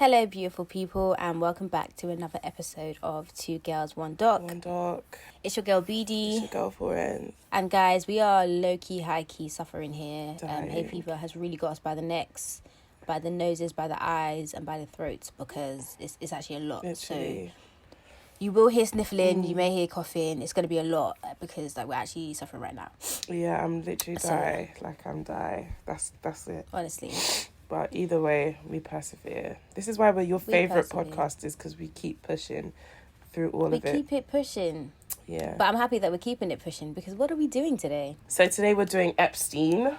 Hello, beautiful people, and welcome back to another episode of Two Girls, One Doc. One Doc. It's your girl, BD. It's your girl, Foreign. And guys, we are low-key, high-key suffering here. Dying. Hay fever has really got us by the necks, by the noses, by the eyes, and by the throats, because it's actually a lot. Literally. So you will hear sniffling, you may hear coughing. It's going to be a lot because we're actually suffering right now. Yeah, I'm literally die. I'm die. That's it. Honestly. But either way, we persevere. This is why we're your favourite podcasters, because we keep pushing through all of it. We keep it pushing. Yeah. But I'm happy that we're keeping it pushing, because what are we doing today? So today we're doing Epstein.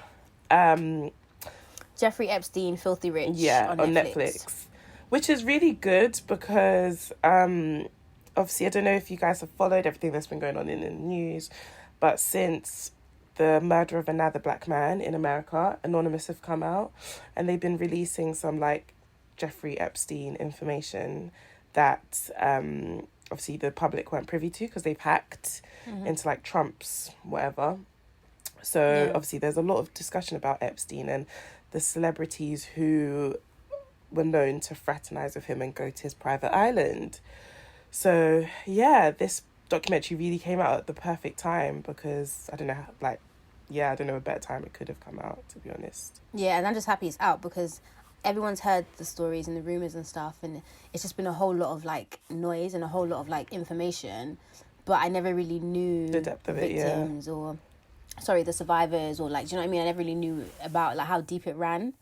Jeffrey Epstein, Filthy Rich. Yeah, on Netflix. Which is really good because, obviously, I don't know if you guys have followed everything that's been going on in the news, but since the murder of another black man in America, Anonymous have come out and they've been releasing some Jeffrey Epstein information that obviously the public weren't privy to because they've hacked into Trump's whatever. So obviously there's a lot of discussion about Epstein and the celebrities who were known to fraternize with him and go to his private island. So yeah, this documentary really came out at the perfect time because I don't know a better time it could have come out, to be honest. Yeah, and I'm just happy it's out because everyone's heard the stories and the rumours and stuff, and it's just been a whole lot of noise and a whole lot of information, but I never really knew the depth of victims the survivors or do you know what I mean? I never really knew about how deep it ran.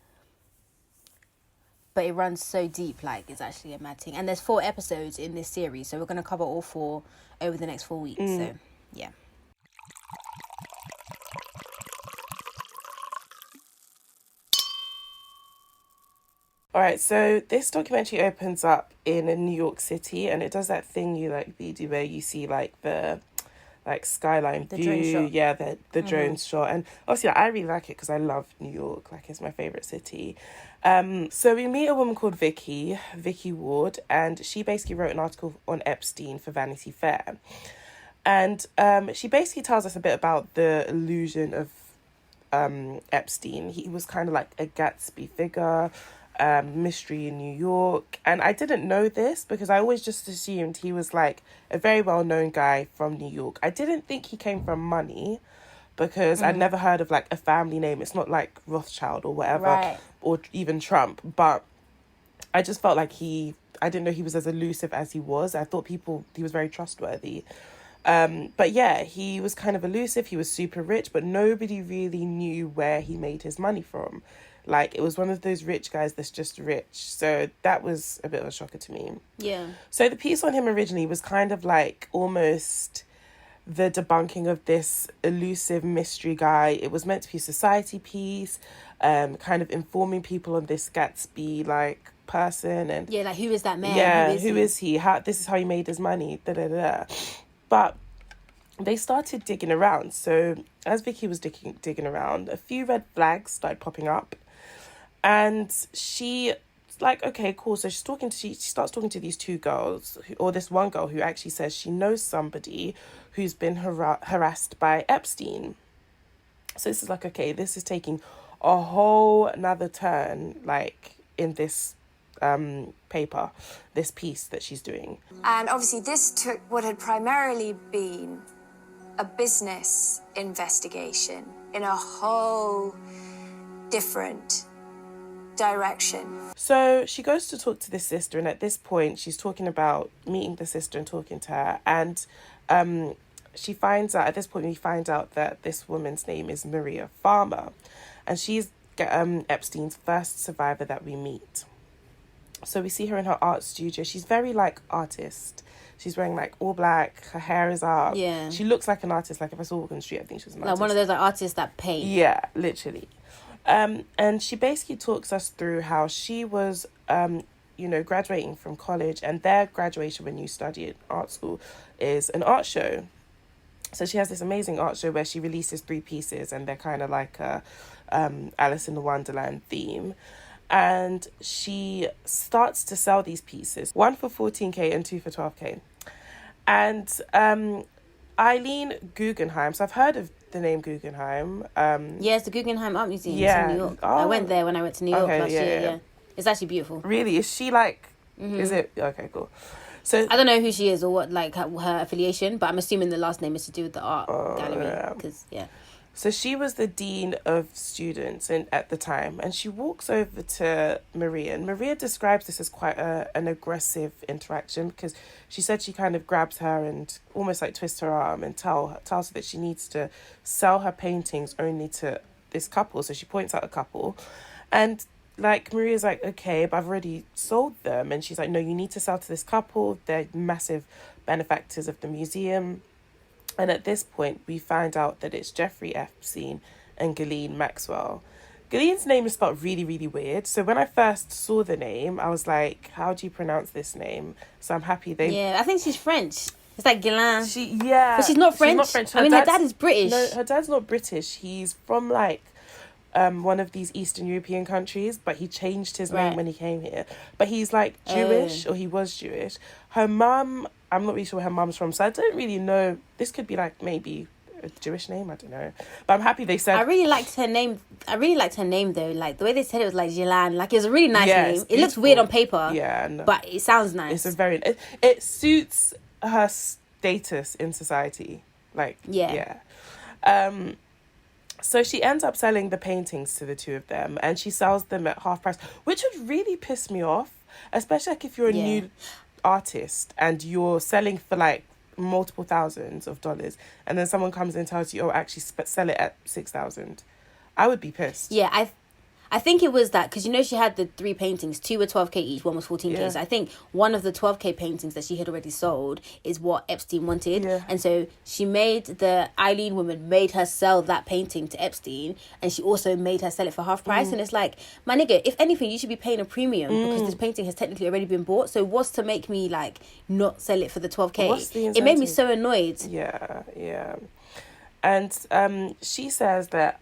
But it runs so deep, it's actually a mad thing. And there's 4 episodes in this series, so we're going to cover all 4 over the next 4 weeks. So, yeah. All right, so this documentary opens up in New York City, and it does that thing you BD where you see the skyline the view, drone shot. Yeah, the drone shot, and obviously I really like it because I love New York, it's my favorite city. So we meet a woman called Vicky Ward, and she basically wrote an article on Epstein for Vanity Fair, and she basically tells us a bit about the illusion of Epstein. He was kind of like a Gatsby figure. Mystery in New York, and I didn't know this because I always just assumed he was a very well-known guy from New York. I didn't think he came from money because I'd never heard of a family name. It's not like Rothschild or whatever, right, or even Trump, but I just felt I didn't know he was as elusive as he was. I thought he was very trustworthy. But yeah, he was kind of elusive. He was super rich, but nobody really knew where he made his money from. It was one of those rich guys that's just rich. So that was a bit of a shocker to me. Yeah. So the piece on him originally was kind of almost the debunking of this elusive mystery guy. It was meant to be a society piece, kind of informing people on this Gatsby person. And yeah, who is that man? Yeah, who is he? This is how he made his money. But they started digging around. So as Vicky was digging around, a few red flags started popping up. And she okay, cool. So she starts talking to these 2 girls, or this one girl who actually says she knows somebody who's been harassed by Epstein. So this is okay, this is taking a whole another turn, in this paper, this piece that she's doing. And obviously this took what had primarily been a business investigation in a whole different direction. So she goes to talk to this sister, and at this point she's talking about meeting the sister and talking to her, and she finds out, at this point we find out that this woman's name is Maria Farmer, and she's Epstein's first survivor that we meet. So we see her in her art studio. She's very artist. She's wearing all black. Her hair is up. Yeah. She looks like an artist. If I saw her on the street, I think she was an artist. One of those artists that paint. Yeah, literally. And she basically talks us through how she was, graduating from college, and their graduation when you study at art school is an art show. So she has this amazing art show where she releases 3 pieces, and they're kind of a Alice in the Wonderland theme. And she starts to sell these pieces, 1 for 14K and 2 for 12K. And Eileen Guggenheim, so I've heard of the name Guggenheim. It's the Guggenheim Art Museum in New York. I went there when I went to New York last year. It's actually beautiful. Really? Is she like... Is it... Okay, cool. So I don't know who she is or what, like, her affiliation, but I'm assuming the last name is to do with the art gallery. yeah. Because, So she was the dean of students at the time, and she walks over to Maria, and Maria describes this as quite an aggressive interaction, because she said she kind of grabs her and almost like twists her arm and tells her that she needs to sell her paintings only to this couple. So she points out a couple, and like Maria's like, okay, but I've already sold them, and she's like, no, you need to sell to this couple. They're massive benefactors of the museum. And at this point, we find out that it's Jeffrey Epstein and Ghislaine Maxwell. Ghislaine's name is spelled really, really weird. So when I first saw the name, I was like, how do you pronounce this name? So I'm happy they... Yeah, I think she's French. It's like Ghislaine. But she's not French. I mean, her dad is British. No, her dad's not British. He's from like one of these Eastern European countries, but he changed his name when he came here. But he's like Jewish, or he was Jewish. Her mum... I'm not really sure where her mum's from, so I don't really know. This could be like maybe a Jewish name, I don't know. But I'm happy they said... I really liked her name though. Like the way they said it was like Jilan. Like it was a really nice name. It looks weird on paper. Yeah, no. But it sounds nice. It's a very... It suits her status in society. Like, yeah. So she ends up selling the paintings to the two of them, and she sells them at half price, which would really piss me off, especially like if you're a new artist and you're selling for like multiple thousands of dollars, and then someone comes and tells you, oh, actually sell it at 6,000. I would be pissed. Yeah, I think it was that, because you know she had the 3 paintings, 2 were 12k each, 1 was 14k. Yeah. So I think one of the 12k paintings that she had already sold is what Epstein wanted. Yeah. And so she made the Eileen woman made her sell that painting to Epstein, and she also made her sell it for half price. And it's like, my nigga, if anything, you should be paying a premium because this painting has technically already been bought. So what's to make me like not sell it for the 12k? What's the It made me so annoyed. Yeah. And she says that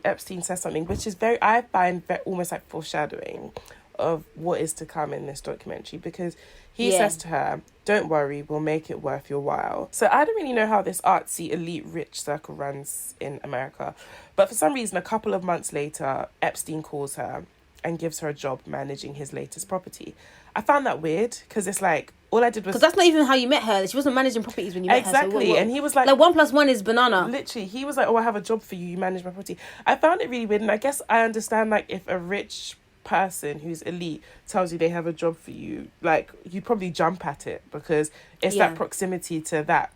Epstein says something which is I find almost like foreshadowing of what is to come in this documentary, because he says to her, don't worry, we'll make it worth your while. So I don't really know how this artsy elite rich circle runs in America, but for some reason a couple of months later Epstein calls her and gives her a job managing his latest property. I found that weird, because it's like, all I did was... Because that's not even how you met her. She wasn't managing properties when you met her. Exactly, and he was like... Like 1 + 1 is banana. Literally, he was like, oh, I have a job for you, you manage my property. I found it really weird, and I guess I understand, like, if a rich person who's elite tells you they have a job for you, like, you probably jump at it, because it's that proximity to that.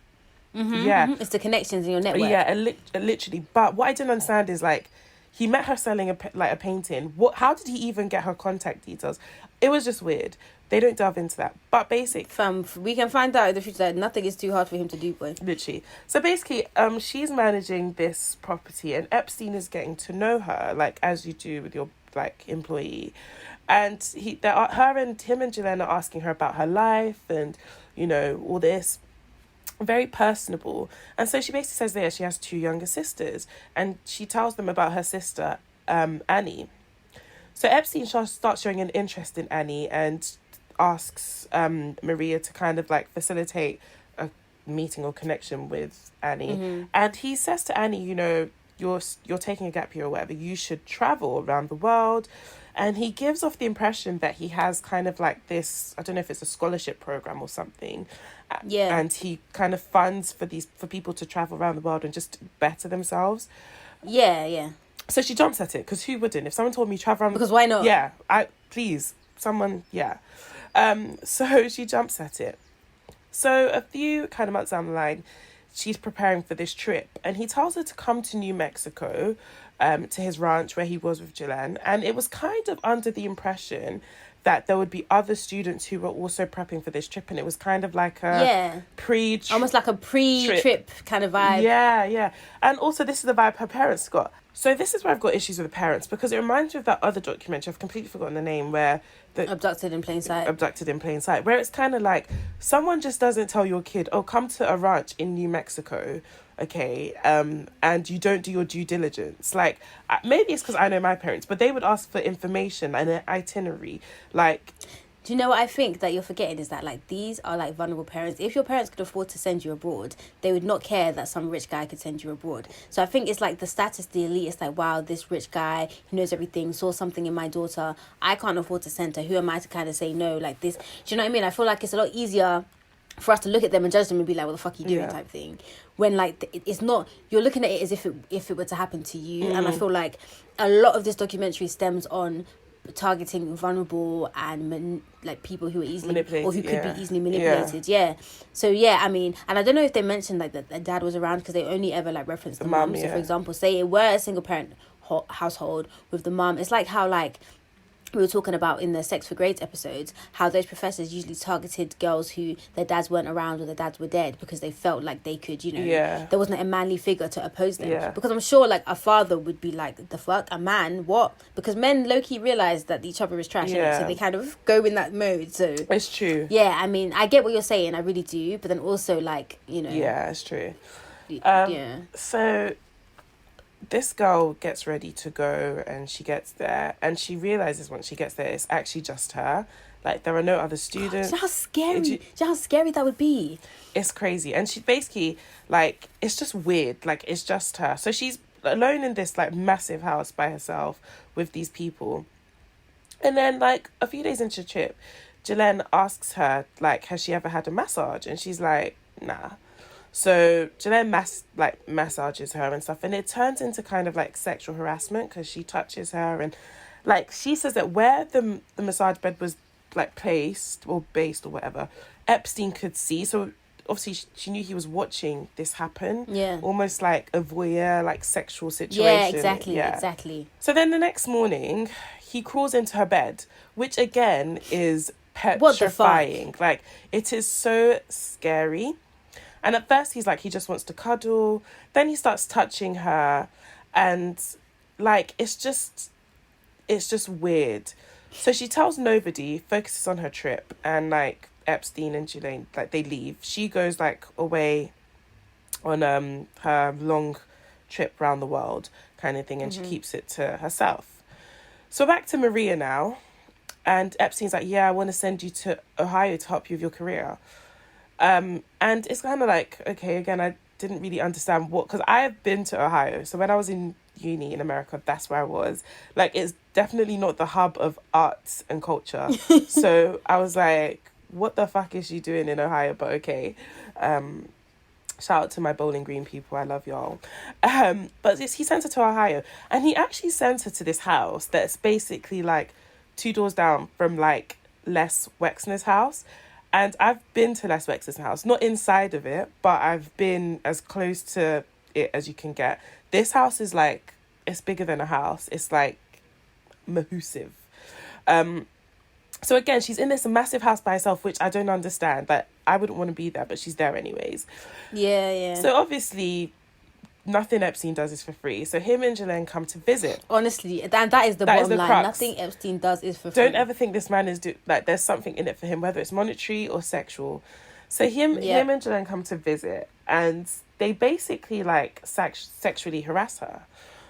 It's the connections in your network. Yeah, literally. But what I didn't understand is, like, he met her selling a painting. How did he even get her contact details? It was just weird. They don't delve into that. But basically... we can find out in the future that nothing is too hard for him to do, boy. Literally. So basically, she's managing this property, and Epstein is getting to know her, like, as you do with your, like, employee. And him and Ghislaine are asking her about her life and, you know, all this. Very personable. And so she basically says there she has 2 younger sisters, and she tells them about her sister, Annie. So Epstein starts showing an interest in Annie and asks Maria to kind of like facilitate a meeting or connection with Annie. And he says to Annie, you know, you're taking a gap year or whatever, you should travel around the world. And he gives off the impression that he has kind of like this, I don't know if it's a scholarship program or something. Yeah. And he kind of funds for people to travel around the world and just better themselves. Yeah. So she jumps at it, because who wouldn't? If someone told me travel around... Because why not? Yeah, so she jumps at it. So a few kind of months down the line, she's preparing for this trip, and he tells her to come to New Mexico, to his ranch where he was with Ghislaine, and it was kind of under the impression that there would be other students who were also prepping for this trip, and it was kind of like a almost like a pre-trip kind of vibe. Yeah. And also this is the vibe her parents got. So this is where I've got issues with the parents, because it reminds me of that other documentary, I've completely forgotten the name, where... Abducted in Plain Sight. Where it's kind of like, someone just doesn't tell your kid, oh, come to a ranch in New Mexico, okay, and you don't do your due diligence. Like, maybe it's because I know my parents, but they would ask for information and an itinerary, like... Do you know what I think that you're forgetting is that, like, these are, like, vulnerable parents. If your parents could afford to send you abroad, they would not care that some rich guy could send you abroad. So I think it's, like, the status, the elite, it's like, wow, this rich guy, he knows everything, saw something in my daughter. I can't afford to send her. Who am I to kind of say no, like this? Do you know what I mean? I feel like it's a lot easier for us to look at them and judge them and be like, what the fuck are you doing, type thing. When, like, it's not, you're looking at it as if it were to happen to you. And I feel like a lot of this documentary stems on targeting vulnerable and like people who are easily manipulated, or who could be easily manipulated. So I mean, and I don't know if they mentioned like that the dad was around, because they only ever like referenced the mum. So for example, say it were a single parent household with the mum, it's like how, like, we were talking about in the Sex for Grades episodes, how those professors usually targeted girls who their dads weren't around or their dads were dead, because they felt like they could, you know, there wasn't a manly figure to oppose them. Because I'm sure, like, a father would be like, the fuck, a man, what? Because men low-key realise that each other is trash, so they kind of go in that mode. So it's true. I mean, I get what you're saying, I really do, but then also, like, you know, it's true. So this girl gets ready to go, and she gets there, and she realizes once she gets there, it's actually just her. Like, there are no other students. Do you know how scary? Do you know how scary that would be? It's crazy. And she basically, like, it's just weird. Like, it's just her. So she's alone in this, like, massive house by herself with these people. And then, like, a few days into the trip, Jalen asks her, like, has she ever had a massage? And she's like, nah. So Jalen massages her and stuff, and it turns into kind of like sexual harassment, because she touches her, and like she says that where the massage bed was like placed or based or whatever, Epstein could see. So obviously she knew he was watching this happen. Almost like a voyeur, like sexual situation. Exactly. So then the next morning, he crawls into her bed, which again is petrifying. Like, it is so scary. And at first he's like, he just wants to cuddle. Then he starts touching her. And, like, it's just weird. So she tells nobody, focuses on her trip. And, like, Epstein and Ghislaine, like, they leave. She goes, like, away on her long trip around the world kind of thing. And she keeps it to herself. So back to Maria now. And Epstein's like, I want to send you to Ohio to help you with your career. And it's kind of like, okay, again, I didn't really understand because I have been to Ohio. So when I was in uni in America, that's where I was. Like, it's definitely not the hub of arts and culture. So I was like, what the fuck is she doing in Ohio? But okay. Shout out to my Bowling Green people. I love y'all. But he sent her to Ohio. And he actually sent her to this house that's basically like 2 doors down from like Les Wexner's house. And I've been to Les Wexner's house, not inside of it, but I've been as close to it as you can get. This house is like, it's bigger than a house. It's like massive. So again, she's in this massive house by herself, which I don't understand. Like, I wouldn't want to be there, but she's there anyways. So obviously, nothing Epstein does is for free. So him and Ghislaine come to visit. Honestly, that is the bottom line. Crux. Nothing Epstein does is for free. Don't ever think this man is like there's something in it for him, whether it's monetary or sexual. So him and Ghislaine come to visit, and they basically like sexually harass her.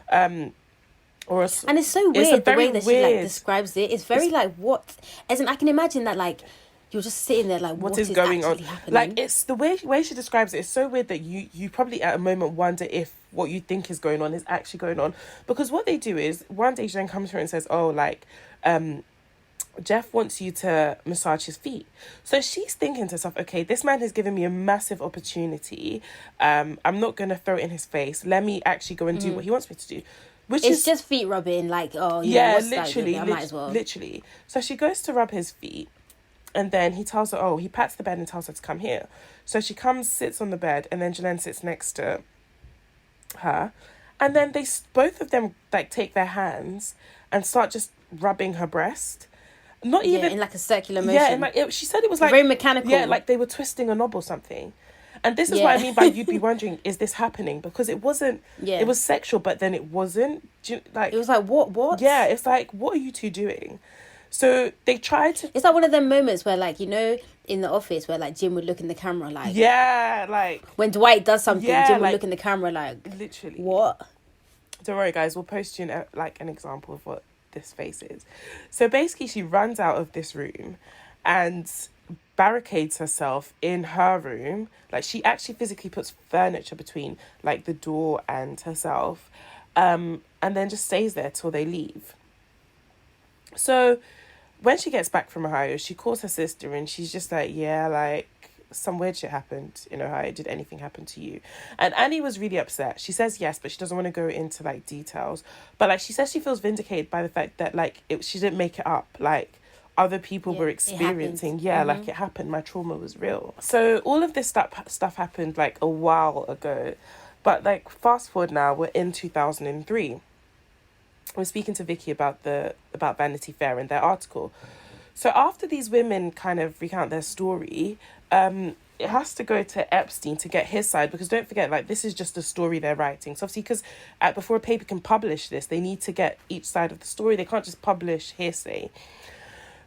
And it's so weird the way that she like describes it. It's very like what, as in I can imagine that like. You're just sitting there like, what is going on? Happening? Like, it's the way she describes it. It's so weird that you probably at a moment wonder if what you think is going on is actually going on. Because what they do is, one day Jen comes to her and says, oh, like, Jeff wants you to massage his feet. So she's thinking to herself, okay, this man has given me a massive opportunity. I'm not going to throw it in his face. Let me actually go and do what he wants me to do. It's just feet rubbing, like, oh, literally, I might as well. Literally. So she goes to rub his feet. And then he tells her, he pats the bed and tells her to come here. So she comes, sits on the bed, and then Ghislaine sits next to her. And then both of them, like, take their hands and start just rubbing her breast. Not even... in, like, a circular motion. Yeah, she said it was, like... Very mechanical. Yeah, like they were twisting a knob or something. And this is what I mean by you'd be wondering, is this happening? Because it wasn't... Yeah. It was sexual, but then it wasn't. It was like, what? Yeah, it's like, what are you two doing? So they tried to... It's like one of them moments where, like, you know, in The Office where, like, Jim would look in the camera, like... Yeah, like... When Dwight does something, Jim would look in the camera, like... Literally. What? Don't worry, guys. We'll post you, an example of what this face is. So basically, she runs out of this room and barricades herself in her room. Like, she actually physically puts furniture between, like, the door and herself, and then just stays there till they leave. So when she gets back from Ohio, she calls her sister and she's just like, yeah, like, some weird shit happened in Ohio. Did anything happen to you? And Annie was really upset. She says yes, but she doesn't want to go into, like, details. But, like, she says she feels vindicated by the fact that, like, she didn't make it up. Like, other people were experiencing, like, it happened. My trauma was real. So all of this stuff happened, like, a while ago. But, like, fast forward now, we're in 2003. We're speaking to Vicky about Vanity Fair and their article. So after these women kind of recount their story, it has to go to Epstein to get his side, because don't forget, like, this is just a story they're writing. So obviously, because before a paper can publish this, they need to get each side of the story. They can't just publish hearsay.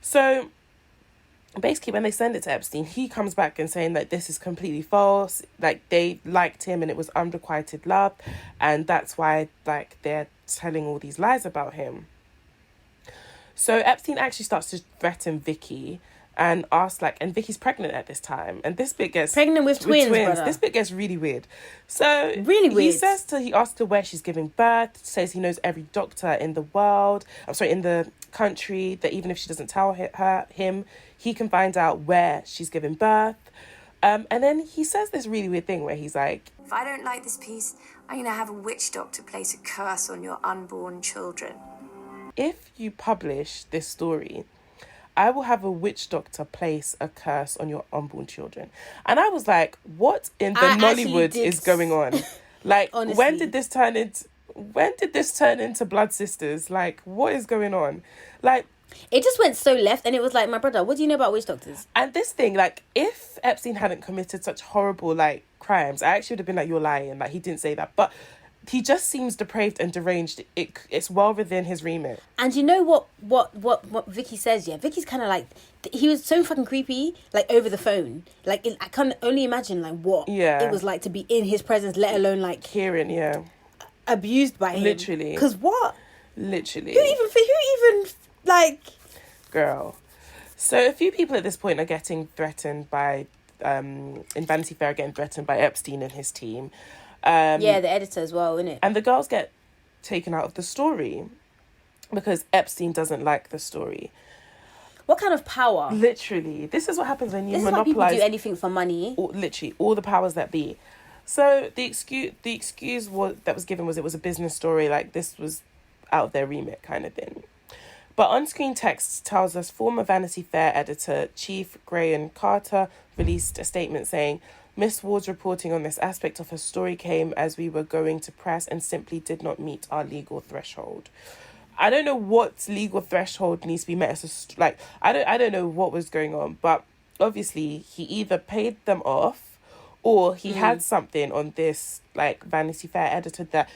So basically, when they send it to Epstein, he comes back and saying that this is completely false. Like, they liked him and it was unrequited love, and that's why, like, they're telling all these lies about him. So Epstein actually starts to threaten Vicky and asks, like, and Vicky's pregnant at this time, and this bit gets pregnant with twins. Brother. This bit gets really weird. So really weird. He asks her where she's giving birth, says he knows every doctor in the world, in the country, that even if she doesn't tell him, he can find out where she's giving birth. And then he says this really weird thing where he's like, if I don't like this piece, I'm going to have a witch doctor place a curse on your unborn children. If you publish this story, I will have a witch doctor place a curse on your unborn children. And I was like, what in the Nollywood is going on? Like, honestly. when did this turn into Blood Sisters? Like, what is going on? Like, it just went so left, and it was like, my brother, what do you know about witch doctors? And this thing, like, if Epstein hadn't committed such horrible, like, crimes, I actually would have been like, you're lying. Like, he didn't say that. But he just seems depraved and deranged. It's well within his remit. And you know what Vicky says? Yeah, Vicky's kind of like, he was so fucking creepy, like, over the phone. Like, I can only imagine, like, what it was like to be in his presence, let alone, like, hearing, abused by him. Literally. Because what? Literally. Who even like, girl. So a few people at this point are getting threatened by in Vanity Fair, getting threatened by Epstein and his team. The editor as well, innit? And the girls get taken out of the story because Epstein doesn't like the story. What kind of power? Literally, this is what happens when you monopolize. This is why people do anything for money. Literally, all the powers that be. So the excuse that was given was it was a business story, like this was out of their remit kind of thing. But on-screen text tells us former Vanity Fair editor Chief Graham Carter released a statement saying, Miss Ward's reporting on this aspect of her story came as we were going to press and simply did not meet our legal threshold. I don't know what legal threshold needs to be met. I don't know what was going on, but obviously he either paid them off or he had something on this, like, Vanity Fair editor that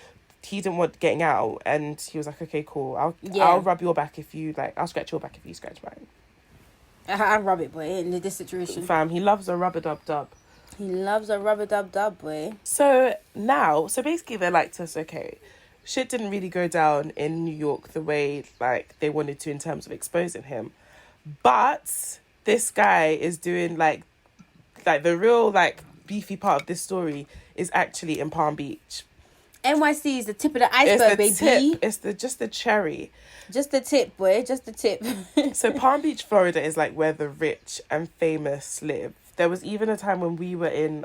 he didn't want getting out, and he was like, okay, cool, I'll rub your back if you, like, I'll scratch your back if you scratch mine. I'll rub it, boy, in this situation. Fam, he loves a rubber-dub-dub. He loves a rubber-dub-dub, boy. So basically they're like to us, okay, shit didn't really go down in New York the way, like, they wanted to in terms of exposing him. But this guy is doing, like the real, like, beefy part of this story is actually in Palm Beach. NYC is the tip of the iceberg, baby. Tip. It's just the cherry. Just the tip, boy. Just the tip. So Palm Beach, Florida is, like, where the rich and famous live. There was even a time when we were in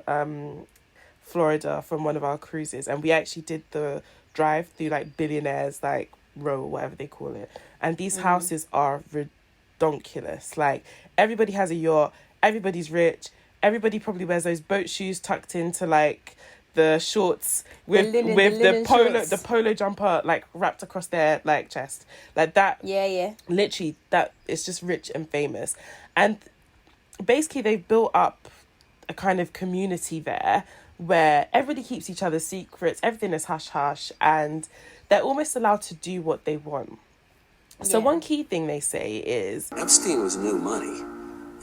Florida from one of our cruises, and we actually did the drive through, like, billionaires, like, row, whatever they call it. And these houses are redonkulous. Like, everybody has a yacht. Everybody's rich. Everybody probably wears those boat shoes tucked into, like, the shorts with the polo jumper, like, wrapped across their, like, chest, like that. Literally, that it's just rich and famous. And basically they've built up a kind of community there where everybody keeps each other's secrets, everything is hush hush, and they're almost allowed to do what they want. So one key thing they say is Epstein was new money.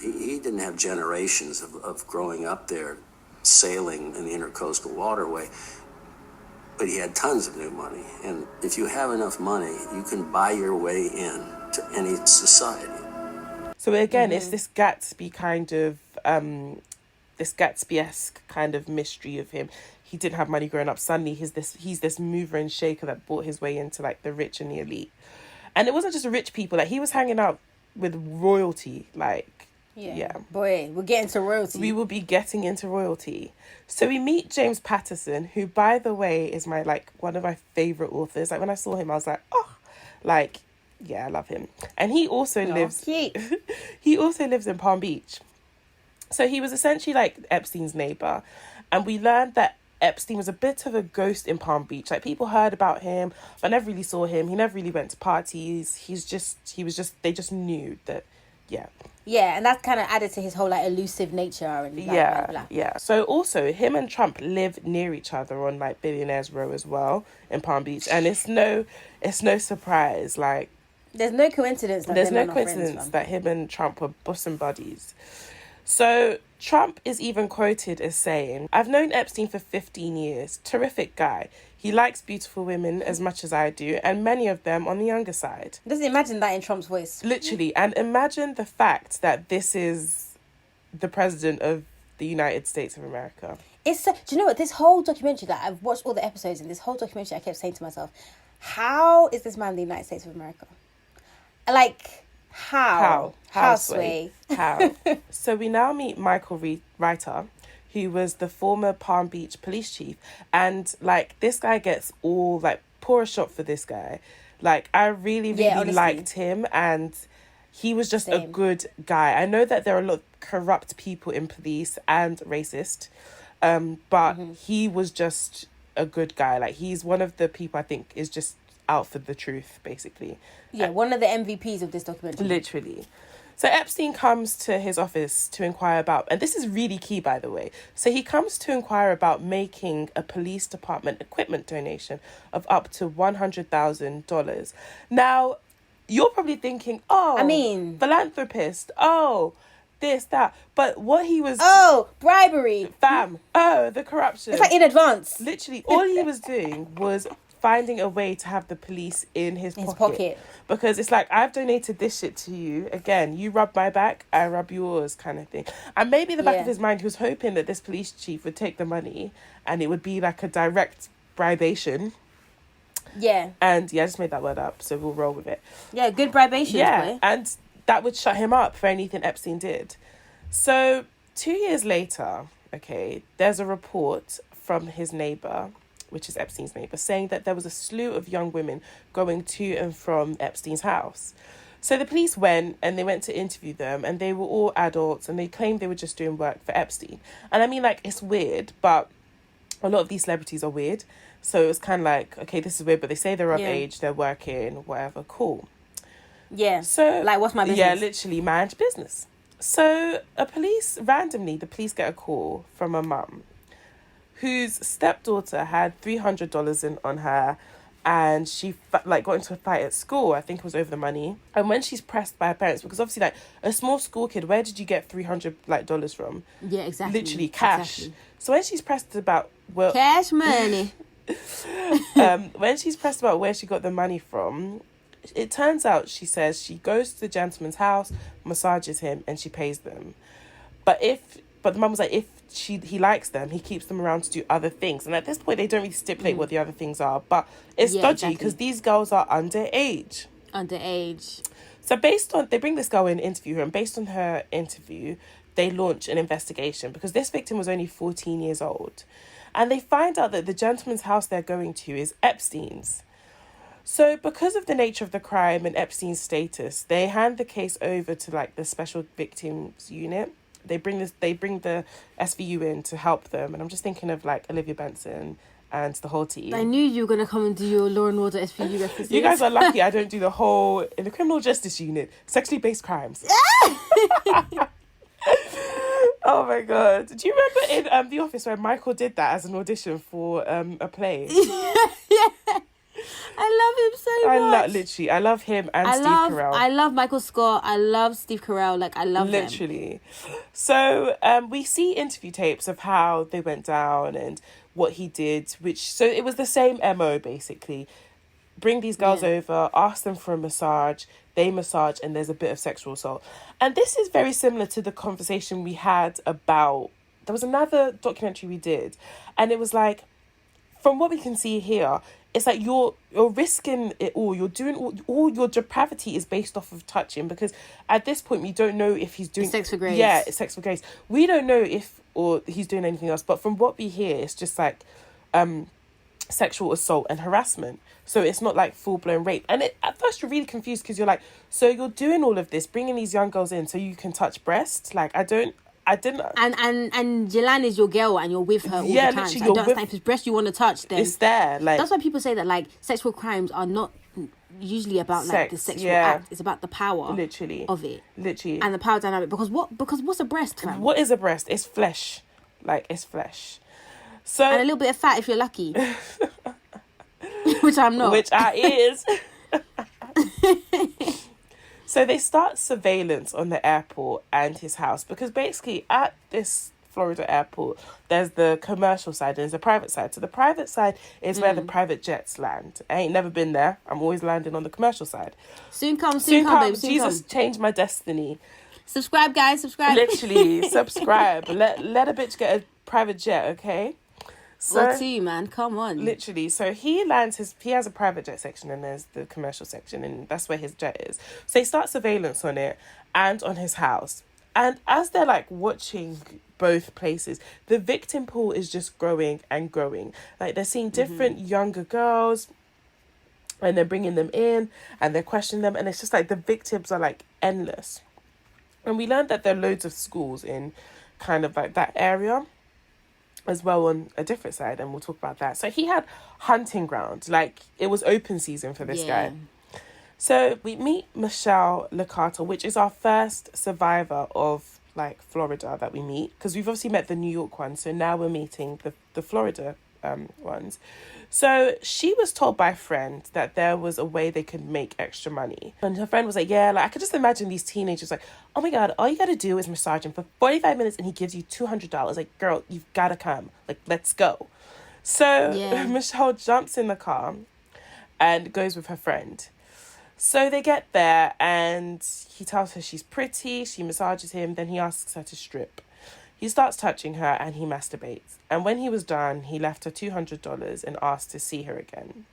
He didn't have generations of growing up there sailing in the intercoastal waterway, but he had tons of new money. And if you have enough money, you can buy your way in to any society. So again, it's this Gatsby kind of this Gatsby-esque kind of mystery of him. He didn't have money growing up. Suddenly he's this mover and shaker that brought his way into like the rich and the elite. And it wasn't just rich people, like he was hanging out with royalty, like Boy, we're getting to royalty. We will be getting into royalty. So we meet James Patterson, who, by the way, is my like one of my favorite authors. Like when I saw him, I was like, oh, like yeah, I love him. And he also lives he also lives in Palm Beach. So he was essentially like Epstein's neighbor, and we learned that Epstein was a bit of a ghost in Palm Beach. Like people heard about him, but never really saw him. He never really went to parties. They just knew that, yeah. Yeah, and that's kind of added to his whole like elusive nature and blah, blah, blah. Yeah. So also him and Trump live near each other on like Billionaires Row as well in Palm Beach, and it's no surprise. Like there's no coincidence that him and Trump were bosom buddies. So Trump is even quoted as saying, "I've known Epstein for 15 years. Terrific guy. He likes beautiful women as much as I do, and many of them on the younger side." Just imagine that in Trump's voice. Literally. And imagine the fact that this is the president of the United States of America. Do you know what? This whole documentary, that I've watched all the episodes, and this whole documentary, I kept saying to myself, how is this man the United States of America? Like... How, Sway? How? So we now meet Michael Reiter, who was the former Palm Beach police chief. And, like, this guy gets all, like, pour a shot for this guy. Like, I really liked him, and he was just a good guy. I know that there are a lot of corrupt people in police and racist, but he was just a good guy. Like, he's one of the people I think is just out for the truth, basically. Yeah, one of the MVPs of this documentary. Literally. So Epstein comes to his office to inquire about, and this is really key, by the way. So he comes to inquire about making a police department equipment donation of up to $100,000. Now, you're probably thinking, philanthropist, this, that. But what he was... bribery. Bam. The corruption. It's like in advance. Literally, all he was doing was finding a way to have the police in his pocket. Because it's like, I've donated this shit to you. Again, you rub my back, I rub yours, kind of thing. And maybe in the back of his mind, he was hoping that this police chief would take the money and it would be like a direct bribation. Yeah. And I just made that word up, so we'll roll with it. Yeah, good bribation. Yeah, boy. and that would shut him up for anything Epstein did. So 2 years later, there's a report from his neighbour, which is Epstein's neighbour, saying that there was a slew of young women going to and from Epstein's house. So the police went and they went to interview them, and they were all adults, and they claimed they were just doing work for Epstein. And I mean, like, it's weird, but a lot of these celebrities are weird. So it was kind of like, okay, this is weird, but they say they're of age, they're working, whatever, cool. Yeah. So, like, what's my business? Yeah, literally, mind your business. So the police get a call from a mum whose stepdaughter had $300 on her, and she got into a fight at school. I think it was over the money. And when she's pressed by her parents, because obviously, like, a small school kid, where did you get $300 from? Yeah, exactly. Literally cash. Exactly. So when she's pressed about cash money, when she's pressed about where she got the money from, it turns out, she says, she goes to the gentleman's house, massages him, and she pays them. But the mum was like, if he likes them, he keeps them around to do other things. And at this point, they don't really stipulate what the other things are. But it's dodgy because these girls are underage. So they bring this girl in, interview her, and based on her interview, they launch an investigation because this victim was only 14 years old. And they find out that the gentleman's house they're going to is Epstein's. So because of the nature of the crime and Epstein's status, they hand the case over to, like, the Special Victims Unit. They bring the SVU in to help them. And I'm just thinking of, like, Olivia Benson and the whole team. I knew you were going to come and do your Law and Order SVU references. You guys are lucky I don't do the whole, in the Criminal Justice Unit, sexually based crimes. Oh my God. Do you remember in The Office where Michael did that as an audition for a play? Yeah. I love him so much. I love him and Steve Carell. I love Michael Scott. I love Steve Carell. Like, I love them. Literally. So we see interview tapes of how they went down and what he did, so it was the same MO, basically. bring these girls over, ask them for a massage, they massage, and there's a bit of sexual assault. And this is very similar to the conversation we had about, there was another documentary we did, and it was like, from what we can see here, it's like you're risking it all. You're doing all your depravity is based off of touching, because at this point we don't know if he's doing sex for grace. Yeah, it's sex for grace. We don't know if or he's doing anything else. But from what we hear, it's just like sexual assault and harassment. So it's not like full blown rape. And at first you're really confused, because you're like, so you're doing all of this, bringing these young girls in so you can touch breasts? Like I didn't. And Jelan is your girl, and you're with her all the time. So I don't understand, if it's breast you want to touch, then it's there. Like, that's why people say that like sexual crimes are not usually about like the sexual act. It's about the power, literally, of it, literally, and the power dynamic. Because what's a breast, fam? What is a breast? It's flesh, like it's flesh. So and a little bit of fat if you're lucky, which I'm not. Which I is. So they start surveillance on the airport and his house, because basically at this Florida airport, there's the commercial side and there's the private side. So the private side is where the private jets land. I ain't never been there. I'm always landing on the commercial side. Soon come, baby. Soon Jesus come. changed my destiny. Subscribe, guys. Subscribe. Literally, subscribe. Let a bitch get a private jet, okay? So, Or two, man. Come on. Literally. So he has a private jet section and there's the commercial section, and that's where his jet is. So they start surveillance on it and on his house. And as they're like watching both places, the victim pool is just growing and growing. Like they're seeing different younger girls and they're bringing them in and they're questioning them. And it's just like the victims are like endless. And we learned that there are loads of schools in kind of like that area as well on a different side, and we'll talk about that. So he had hunting ground, like it was open season for this guy. So we meet Michelle Licata, which is our first survivor of like Florida that we meet, because we've obviously met the New York one, so now we're meeting the Florida ones. So she was told by a friend that there was a way they could make extra money. And her friend was like, yeah, like I could just imagine these teenagers like, oh my God, all you got to do is massage him for 45 minutes and he gives you $200. Like, girl, you've got to come. Like, let's go. So Michelle jumps in the car and goes with her friend. So they get there and he tells her she's pretty. She massages him. Then he asks her to strip. He starts touching her and he masturbates. And when he was done, he left her $200 and asked to see her again.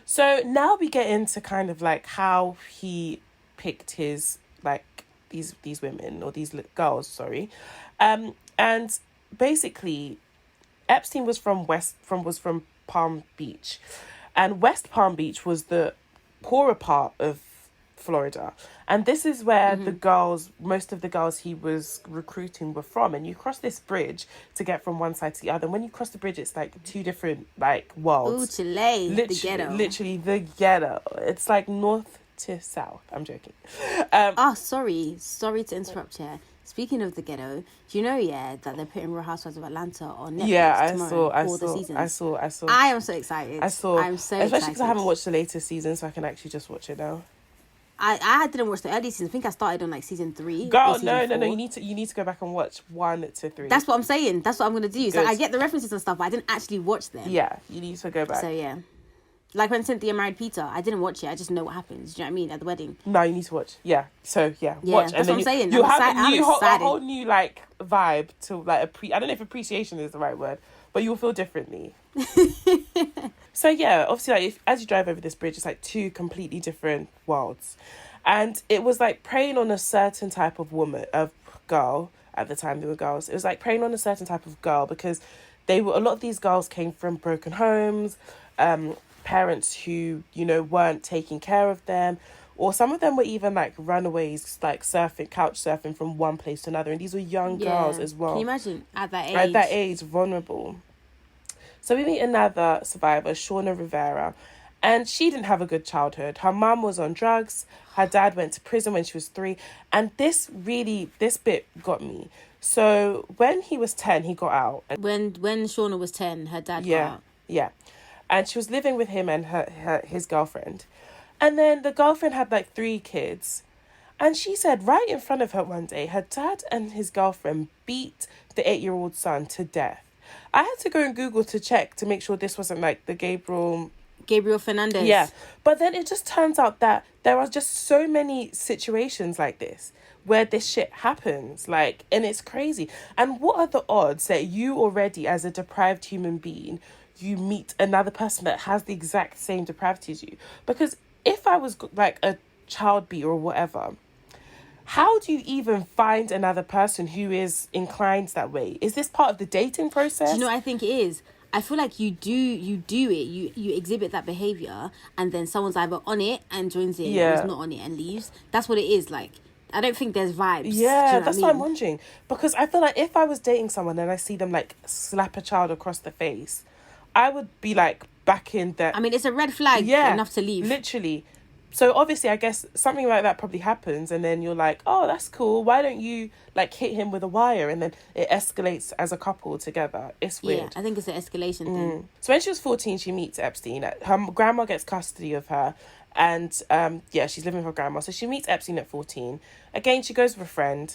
So now we get into kind of like how he picked his, like, these women, or these girls, sorry. And basically, Epstein was from Palm Beach. And West Palm Beach was the poorer part of Florida, and this is where most of the girls he was recruiting were from. And you cross this bridge to get from one side to the other, and when you cross the bridge it's like two different like worlds. Ooh, Chile, the ghetto. Literally the ghetto. It's like north to south. I'm joking. Sorry to interrupt here. Speaking of the ghetto, do you know that they're putting Real Housewives of Atlanta on Netflix I saw. I am so excited. I'm so excited, especially because I haven't watched the latest season, so I can actually just watch it now. I didn't watch the early season. I think I started on like season 3. Girl, no. You need to go back and watch 1 to 3. That's what I'm saying. That's what I'm gonna do. So I get the references and stuff, but I didn't actually watch them. Yeah, you need to go back. So yeah, like when Cynthia married Peter, I didn't watch it. I just know what happens. Do you know what I mean? At the wedding. No, you need to watch. Yeah. So yeah, That's watch. And what I'm saying. You have a whole new like vibe to like I don't know if appreciation is the right word, but you'll feel differently. So yeah, obviously, like as you drive over this bridge, it's like two completely different worlds. And it was like preying on a certain type of girl. At the time they were girls. It was like preying on a certain type of girl, because a lot of these girls came from broken homes, parents who, weren't taking care of them, or some of them were even like runaways, like couch surfing from one place to another. And these were young girls as well. Can you imagine at that age? At that age, vulnerable. So we meet another survivor, Shauna Rivera. And she didn't have a good childhood. Her mum was on drugs. Her dad went to prison when she was 3. And this bit got me. So when he was 10, he got out. When Shauna was 10, her dad got out. Yeah. And she was living with him and his girlfriend. And then the girlfriend had like 3 kids. And she said right in front of her one day, her dad and his girlfriend beat the 8-year-old son to death. I had to go and Google to check to make sure this wasn't like the Gabriel Gabriel Fernandez. Yeah. But then it just turns out that there are just so many situations like this where this shit happens, like, and it's crazy. And what are the odds that you already, as a deprived human being, you meet another person that has the exact same depravity as you? Because if I was like a child beater or whatever, how do you even find another person who is inclined that way? Is this part of the dating process? Do you know what I think it is? I feel like you do it. You exhibit that behavior, and then someone's either on it and joins it, or is not on it and leaves. That's what it is. Like, I don't think there's vibes. Yeah, that's what what I'm wondering. Because I feel like if I was dating someone and I see them like slap a child across the face, I would be like back in that. I mean, it's a red flag enough to leave. Literally. So obviously, I guess something like that probably happens, and then you're like, oh, that's cool. Why don't you like hit him with a wire? And then it escalates as a couple together. It's weird. Yeah, I think it's an escalation thing. So when she was 14, she meets Epstein. Her grandma gets custody of her. And she's living with her grandma. So she meets Epstein at 14. Again, she goes with a friend.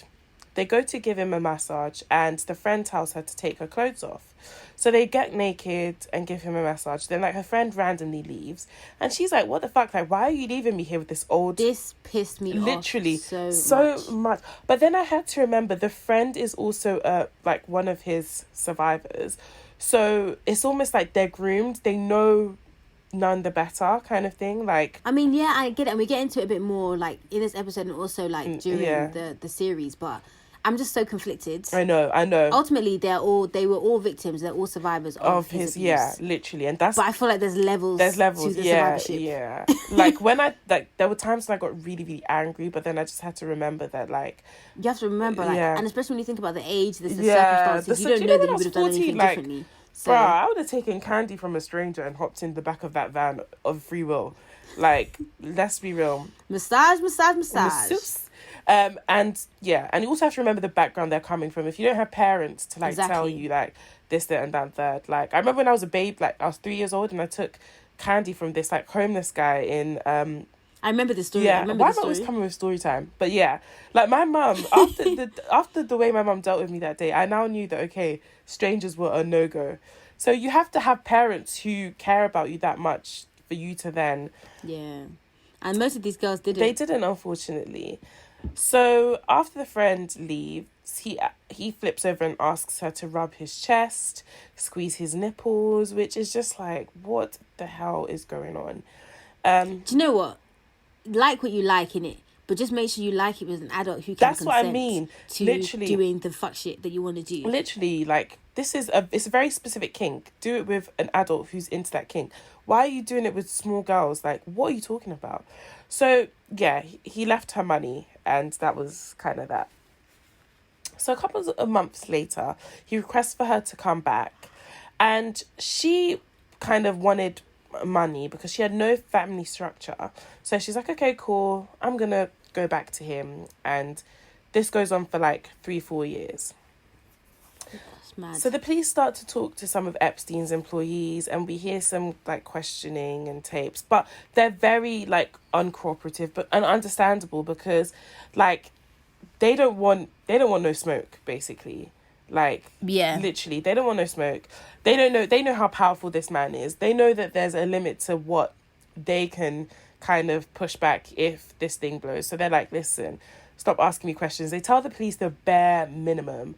They go to give him a massage, and the friend tells her to take her clothes off. So they get naked and give him a massage. Then like her friend randomly leaves, and she's like, what the fuck? Like, why are you leaving me here with this old... This pissed me literally off so much. But then I had to remember the friend is also like one of his survivors. So it's almost like they're groomed. They know none the better kind of thing. Like, I mean, yeah, I get it, and we get into it a bit more like in this episode and also like during the series, but I'm just so conflicted. I know. Ultimately, they were all victims. They're all survivors of his abuse. Yeah, literally, and that's. But I feel like there's levels. To the survivorship. Yeah. Like when there were times when I got really, really angry, but then I just had to remember that, like, you have to remember, like, and especially when you think about the age, the circumstances, you don't know that you would have done anything differently. So, bruh, I would have taken candy from a stranger and hopped in the back of that van of free will. Like, let's be real. Massage. And you also have to remember the background they're coming from. If you don't have parents to like tell you like this, that, and that, third. Like, I remember when I was a babe, like I was 3 years old, and I took candy from this like homeless guy in I remember the story. Yeah, why am I always coming with story time? But yeah, like my mum, after the way my mum dealt with me that day, I now knew that, okay, strangers were a no-go. So you have to have parents who care about you that much for you to then... Yeah. And most of these girls didn't. They didn't, unfortunately. So after the friend leaves, he flips over and asks her to rub his chest, squeeze his nipples, which is just like, what the hell is going on? Do you know what? Like what you like in it, but just make sure you like it with an adult who can consent. That's what I mean. To literally doing the fuck shit that you want to do. Literally, like, it's a very specific kink. Do it with an adult who's into that kink. Why are you doing it with small girls? Like, what are you talking about? So yeah, he left her money, and that was kind of that. So a couple of months later, he requests for her to come back, and she kind of wanted money because she had no family structure. So she's like, okay, cool, I'm gonna go back to him. And this goes on for like 3-4 years. That's mad. So the police start to talk to some of Epstein's employees, and we hear some like questioning and tapes, but they're very like uncooperative, but understandable, because like they don't want no smoke, basically. Like, yeah, literally, they don't want no smoke. They know how powerful this man is. They know that there's a limit to what they can kind of push back if this thing blows. So they're like, listen, stop asking me questions. They tell the police the bare minimum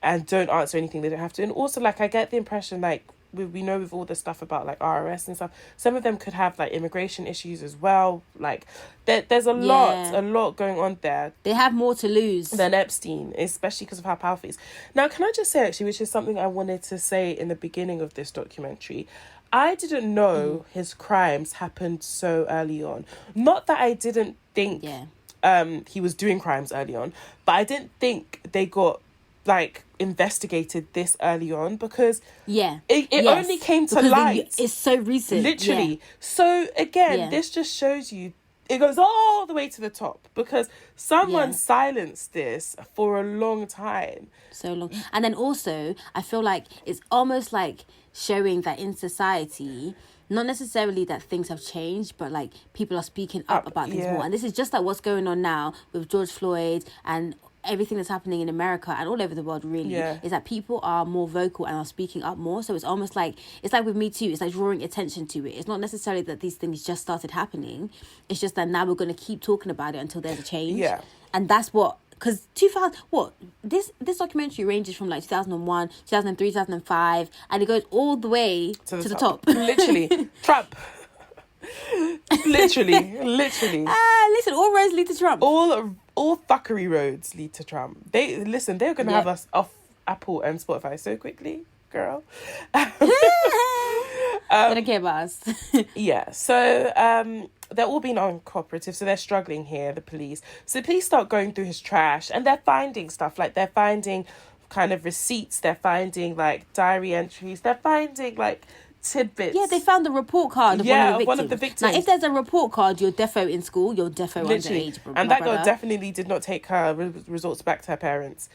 and don't answer anything they don't have to. And also, like, I get the impression, like, we know with all the stuff about like RRS and stuff, some of them could have like immigration issues as well. Like there's a lot going on there. They have more to lose than Epstein, especially because of how powerful he is. Now, can I just say, actually, which is something I wanted to say in the beginning of this documentary, I didn't know his crimes happened so early on. Not that I didn't think he was doing crimes early on, but I didn't think they got like investigated this early on, because it only came to light. It's so recent, literally. So again, this just shows you it goes all the way to the top, because someone silenced this for a long time. So long. And then also, I feel like it's almost like showing that in society, not necessarily that things have changed, but like people are speaking up about things more. And this is just like what's going on now with George Floyd and everything that's happening in America and all over the world really is that people are more vocal and are speaking up more. So it's almost like, it's like with Me Too, it's like drawing attention to it. It's not necessarily that these things just started happening. It's just that now we're going to keep talking about it until there's a change. Yeah. And that's what, because 2000, this documentary ranges from like 2001, 2003, 2005, and it goes all the way to the top. Literally. Trump. literally. Listen, all roads lead to Trump. All fuckery roads lead to Trump. They're going to have us off Apple and Spotify so quickly, girl. They don't care about us. Yeah, so they're all being uncooperative, so they're struggling here, the police. So the police start going through his trash, and they're finding stuff, like they're finding kind of receipts, they're finding like diary entries, they're finding like tidbits. Yeah, they found the report card of one of the victims. Now, if there's a report card, you're defo in school, you're defo underage. And that girl definitely did not take her results back to her parents.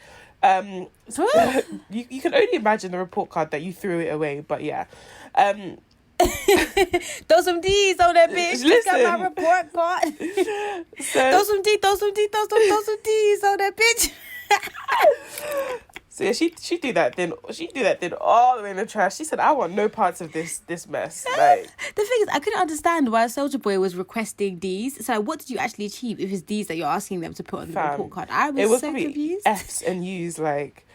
You can only imagine the report card that you threw it away, but yeah. Throw some D's on that bitch. Listen. Got my report card. Throw some D's on that bitch. So yeah, she do that then all the way in the trash. She said, I want no parts of this mess. Like, the thing is, I couldn't understand why Soulja Boy was requesting D's. So what did you actually achieve if it's D's that you're asking them to put on the report card? I was so confused. F's and U's, like.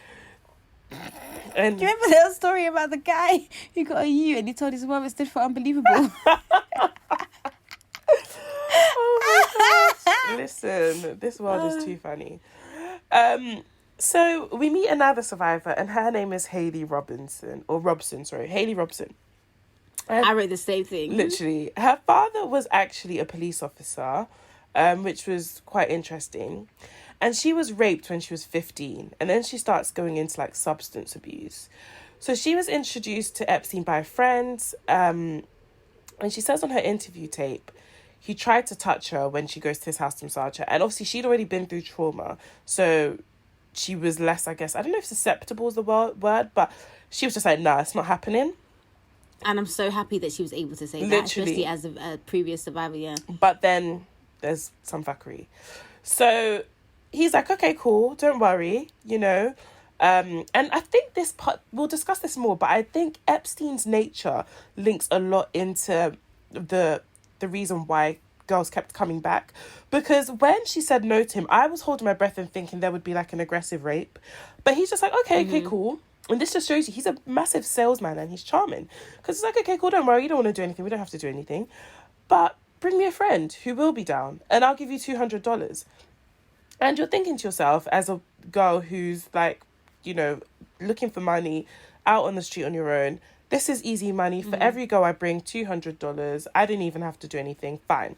And do you remember that story about the guy who got a U and he told his mum it stood for unbelievable? Oh my gosh. Listen, this world is too funny. So we meet another survivor, and her name is Hayley Robson. I wrote the same thing. Literally. Her father was actually a police officer, which was quite interesting. And she was raped when she was 15. And then she starts going into like substance abuse. So she was introduced to Epstein by friends. And she says on her interview tape, he tried to touch her when she goes to his house to massage her. And obviously she'd already been through trauma. So she was less, I guess, I don't know if susceptible is the word, but she was just like, nah, it's not happening. And I'm so happy that she was able to say that, especially as a previous survivor, yeah. But then there's some fuckery. So he's like, okay, cool, don't worry, you know. And I think this part, we'll discuss this more, but I think Epstein's nature links a lot into the reason why girls kept coming back. Because when she said no to him, I was holding my breath and thinking there would be like an aggressive rape. But he's just like, okay, cool. And this just shows you he's a massive salesman and he's charming. Because it's like, okay, cool, don't worry, you don't want to do anything. We don't have to do anything. But bring me a friend who will be down and I'll give you $200. And you're thinking to yourself, as a girl who's like, you know, looking for money out on the street on your own, this is easy money. For every girl I bring, $200. I didn't even have to do anything. Fine.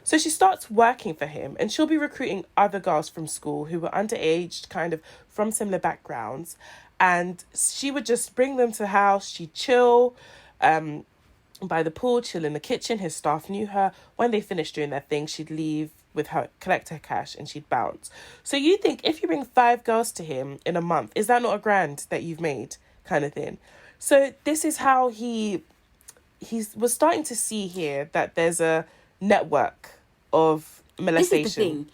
So she starts working for him and she'll be recruiting other girls from school who were underage, kind of from similar backgrounds. And she would just bring them to the house. She'd chill by the pool, chill in the kitchen. His staff knew her. When they finished doing their thing, she'd leave with her, collect her cash, and she'd bounce. So you think if you bring 5 girls to him in a month, is that not $1,000 that you've made, kind of thing? So this is how he was starting to see here that there's a network of molestation. This is the thing.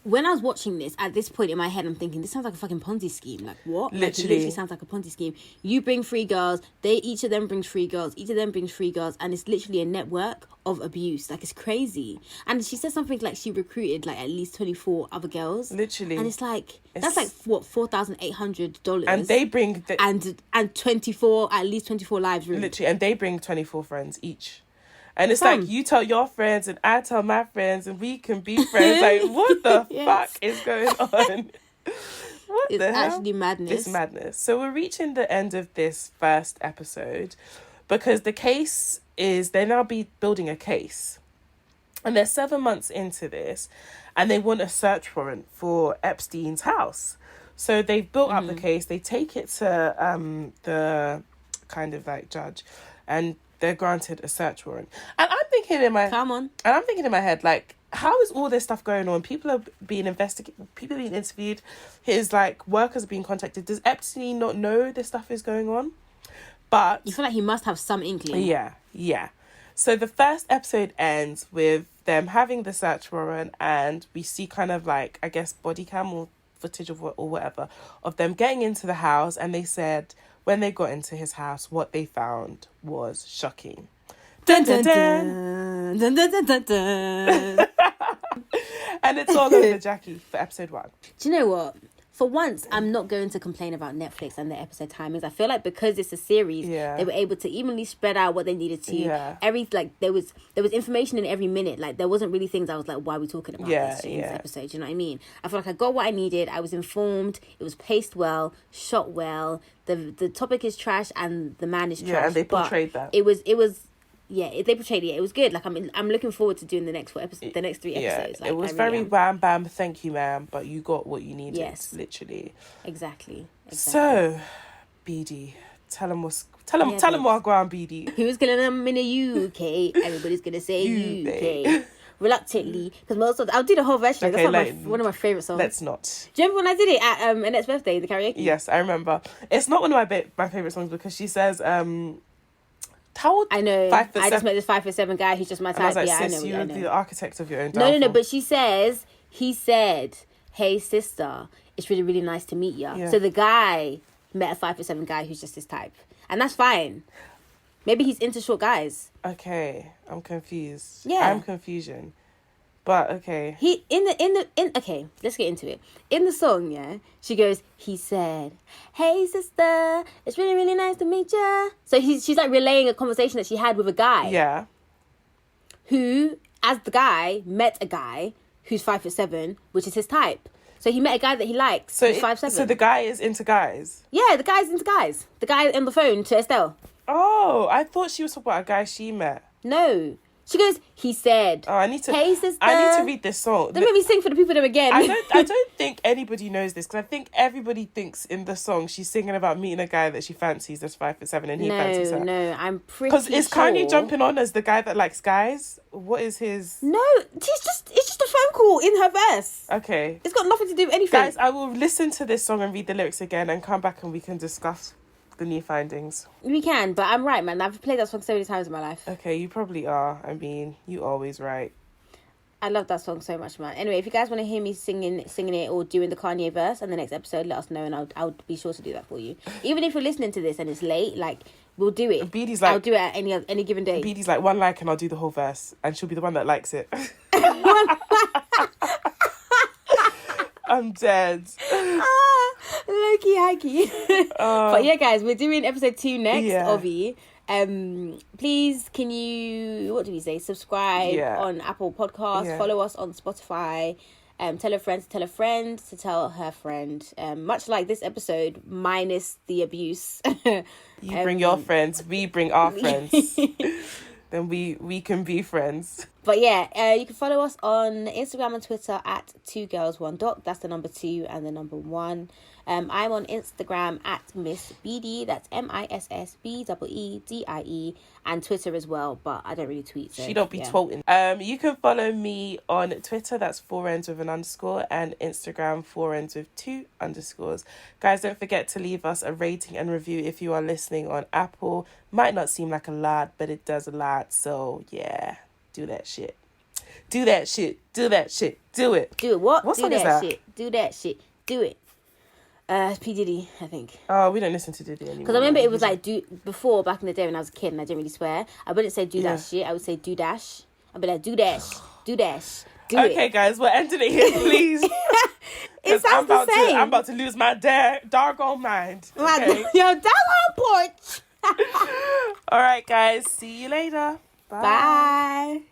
When I was watching this, at this point in my head, I'm thinking, this sounds like a fucking Ponzi scheme. Like, what? Literally. Like, it literally sounds like a Ponzi scheme. You bring 3 girls, each of them brings 3 girls, each of them brings 3 girls, and it's literally a network of abuse. Like, it's crazy. And she said something like she recruited, like, at least 24 other girls. Literally. And it's like, that's like, what, $4,800? And they bring... And 24, at least 24 lives, really. Literally, and they bring 24 friends each. And it's like, you tell your friends and I tell my friends and we can be friends. Like, what the fuck is going on? It's actually madness. It's madness. So we're reaching the end of this first episode because the case is, they're now building a case. And they're 7 months into this and they want a search warrant for Epstein's house. So they've built up the case. They take it to the kind of like judge and they're granted a search warrant. And I'm thinking in my... Come on. And I'm thinking in my head, like, how is all this stuff going on? People are being investigated, people are being interviewed, his, like, workers are being contacted. Does Epstein not know this stuff is going on? But... You feel like he must have some inkling. Yeah. So the first episode ends with them having the search warrant and we see kind of, like, I guess, body cam or footage of or whatever of them getting into the house, and they said when they got into his house, what they found was shocking. Dun, dun, dun. Dun, dun, dun, dun, dun. And it's all over Jackie for episode 1. Do you know what? For once, I'm not going to complain about Netflix and the episode timings. I feel like because it's a series, they were able to evenly spread out what they needed to. Yeah. There was information in every minute. Like, there wasn't really things I was like, why are we talking about this in this episode? Do you know what I mean? I feel like I got what I needed. I was informed. It was paced well, shot well. The topic is trash and the man is trash. Yeah, and they portrayed that. It was. Yeah, they portrayed it. It was good. Like, I'm looking forward to doing the next 3 episodes. Yeah, Like, it was I very really wham bam, thank you, ma'am, but you got what you needed. Yes. Literally. Exactly. So, BD, tell them what go on, BD. Who's killing them in the UK? Everybody's gonna say UK. Reluctantly, because most of I'll do the whole version. Okay, That's one of my favorite songs. Let's not. Do you remember when I did it at Annette's birthday, the karaoke? Yes, I remember. It's not one of my favorite songs because she says, how old? I know. 5'7". I just met this 5'7" guy who's just my And I type. was like, Yeah, sis, I know. you're the architect of your own No. downfall. But he said, hey sister, it's really, really nice to meet you. Yeah. So the guy met a 5'7" guy who's just his type, and that's fine. Maybe he's into short guys. I'm confused. Yeah. I'm confusion. But okay. Okay, let's get into it. In the song, yeah, she goes, he said, hey sister, it's really, really nice to meet ya. So she's like relaying a conversation that she had with a guy. Yeah. Who, as the guy, met a guy who's 5'7", which is his type. So he met a guy that he likes who's 5'7". So the guy is into guys? Yeah, the guy's into guys. The guy on the phone to Estelle. Oh, I thought she was talking about a guy she met. No. She goes, he said, Oh, I need to read this song. Don't make me sing for the people there again. I don't think anybody knows this, because I think everybody thinks in the song she's singing about meeting a guy that she fancies that's 5'7" and he fancies her. No, I'm pretty Because is Kanye jumping on as the guy that likes guys? What is his... No, it's just a phone call in her verse. Okay. It's got nothing to do with anything. Guys, I will listen to this song and read the lyrics again and come back and we can discuss the new findings. We can, but I'm right, man. I've played that song so many times in my life. Okay, you probably are. I mean, you always right. I love that song so much, man. Anyway, if you guys want to hear me singing it or doing the Kanye verse in the next episode, let us know and I'll be sure to do that for you. Even if you're listening to this and it's late, like, we'll do it. BD's like, I'll do it at any given day. BD's like, 1 like and I'll do the whole verse, and she'll be the one that likes it. I'm dead. Low-key hacky. But yeah, guys, we're doing episode 2 next, Ovi. Please, can you, what do we say? Subscribe on Apple Podcasts. Follow us on Spotify. Tell a friend to tell her friend. Much like this episode, minus the abuse. You bring your friends, we bring our friends. Then we can be friends. But yeah, you can follow us on Instagram and Twitter at 2girls1doc. That's the number 2 and the number 1. I'm on Instagram at Miss BD. That's MISSBEEDIE, and Twitter as well. But I don't really tweet. So, she don't be tweeting. You can follow me on Twitter. That's 4 ends with an underscore, and Instagram 4 ends with 2 underscores. Guys, don't forget to leave us a rating and review if you are listening on Apple. Might not seem like a lot, but it does a lot. So yeah, do that shit. Do that shit. Do that shit. Do it. Do it. What? What do song that is that? shit. Do that shit. Do it. P. Diddy, I think. Oh, we don't listen to Diddy anymore. Because I remember it was like, before, back in the day when I was a kid and I didn't really swear, I wouldn't say do that shit, I would say do dash. I'd be like, do dash, do dash, do it. Okay, guys, we're ending it here, please. It sounds the same. I'm about to lose my doggone mind. Okay? Yo, doggone porch. All right, guys, see you later. Bye. Bye.